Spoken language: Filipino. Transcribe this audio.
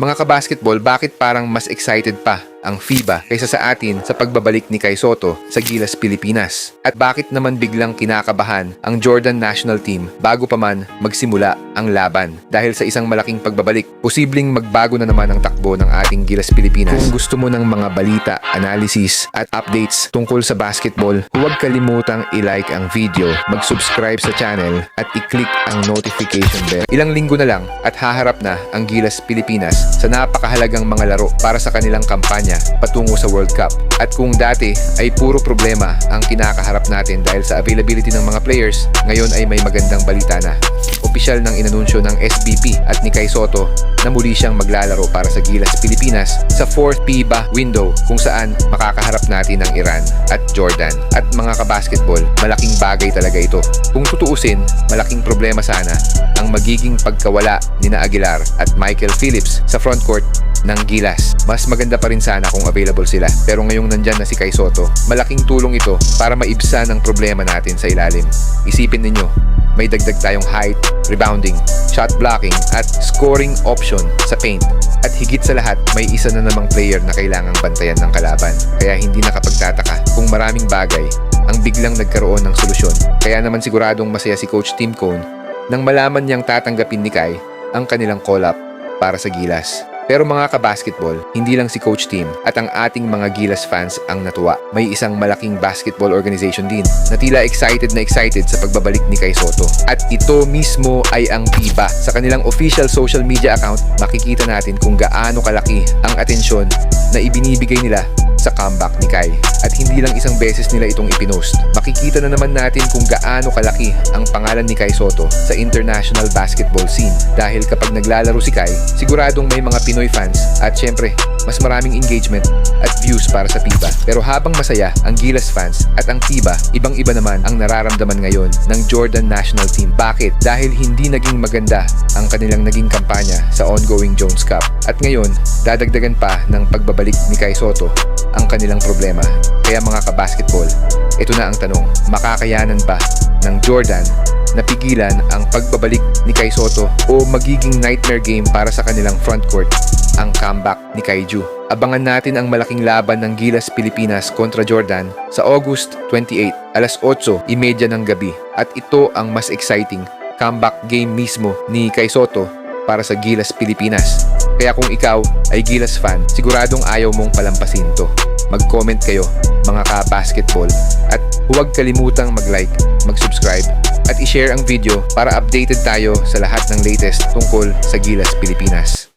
Mga kabasketball, bakit parang mas excited pa ang FIBA kaysa sa atin sa pagbabalik ni Kai Sotto sa Gilas, Pilipinas? At bakit naman biglang kinakabahan ang Jordan National Team bago pa man magsimula ang laban? Dahil sa isang malaking pagbabalik, posibleng magbago na naman ang takbo ng ating Gilas, Pilipinas. Kung gusto mo ng mga balita, analysis at updates tungkol sa basketball, huwag kalimutang i-like ang video, mag-subscribe sa channel at i-click ang notification bell. Ilang linggo na lang at haharap na ang Gilas, Pilipinas sa napakahalagang mga laro para sa kanilang kampanya patungo sa World Cup. At kung dati ay puro problema ang kinakaharap natin dahil sa availability ng mga players, ngayon ay may magandang balita na. Opisyal ng inanunsyo ng SBP at ni Kai Sotto na muli siyang maglalaro para sa Gilas, Pilipinas sa 4th FIBA window kung saan makakaharap natin ang Iran at Jordan. At mga kabasketball, malaking bagay talaga ito. Kung tutuusin, malaking problema sana ang magiging pagkawala ni na Aguilar at Michael Phillips sa frontcourt ng Gilas. Mas maganda pa rin sana kung available sila. Pero ngayong nandyan na si Kai Sotto, malaking tulong ito para maibsan ang problema natin sa ilalim. Isipin ninyo, may dagdag tayong height, rebounding, shot blocking at scoring option sa paint. At higit sa lahat, may isa na namang player na kailangang bantayan ng kalaban. Kaya hindi nakapagtataka kung maraming bagay ang biglang nagkaroon ng solusyon. Kaya naman siguradong masaya si Coach Tim Cone nang malaman niyang tatanggapin ni Kai ang kanilang call-up para sa Gilas. Pero mga kabasketball, hindi lang si Coach Tim at ang ating mga Gilas fans ang natuwa. May isang malaking basketball organization din na tila excited sa pagbabalik ni Kai Sotto. At ito mismo ay ang FIBA. Sa kanilang official social media account, makikita natin kung gaano kalaki ang atensyon na ibinibigay nila sa comeback ni Kai. At hindi lang isang beses nila itong ipinost. Makikita na naman natin kung gaano kalaki ang pangalan ni Kai Sotto sa international basketball scene. Dahil kapag naglalaro si Kai, siguradong may mga Pinoy fans at syempre, mas maraming engagement at views para sa FIBA. Pero habang masaya ang Gilas fans at ang FIBA, ibang-iba naman ang nararamdaman ngayon ng Jordan National Team. Bakit? Dahil hindi naging maganda ang kanilang naging kampanya sa ongoing Jones Cup. At ngayon, dadagdagan pa ng pagbabalik ni Kai Sotto ang kanilang problema. Kaya mga kabasketball, ito na ang tanong, makakayanan ba ng Jordan na pigilan ang pagbabalik ni Kai Sotto o magiging nightmare game para sa kanilang frontcourt ang comeback ni Kaiju? Abangan natin ang malaking laban ng Gilas, Pilipinas kontra Jordan sa August 28, alas 8:30 ng gabi. At ito ang mas exciting comeback game mismo ni Kai Sotto para sa Gilas, Pilipinas. Kaya kung ikaw ay Gilas fan, siguradong ayaw mong palampasin to. Mag-comment kayo mga ka-basketball at huwag kalimutang mag-like, mag-subscribe at i-share ang video para updated tayo sa lahat ng latest tungkol sa Gilas, Pilipinas.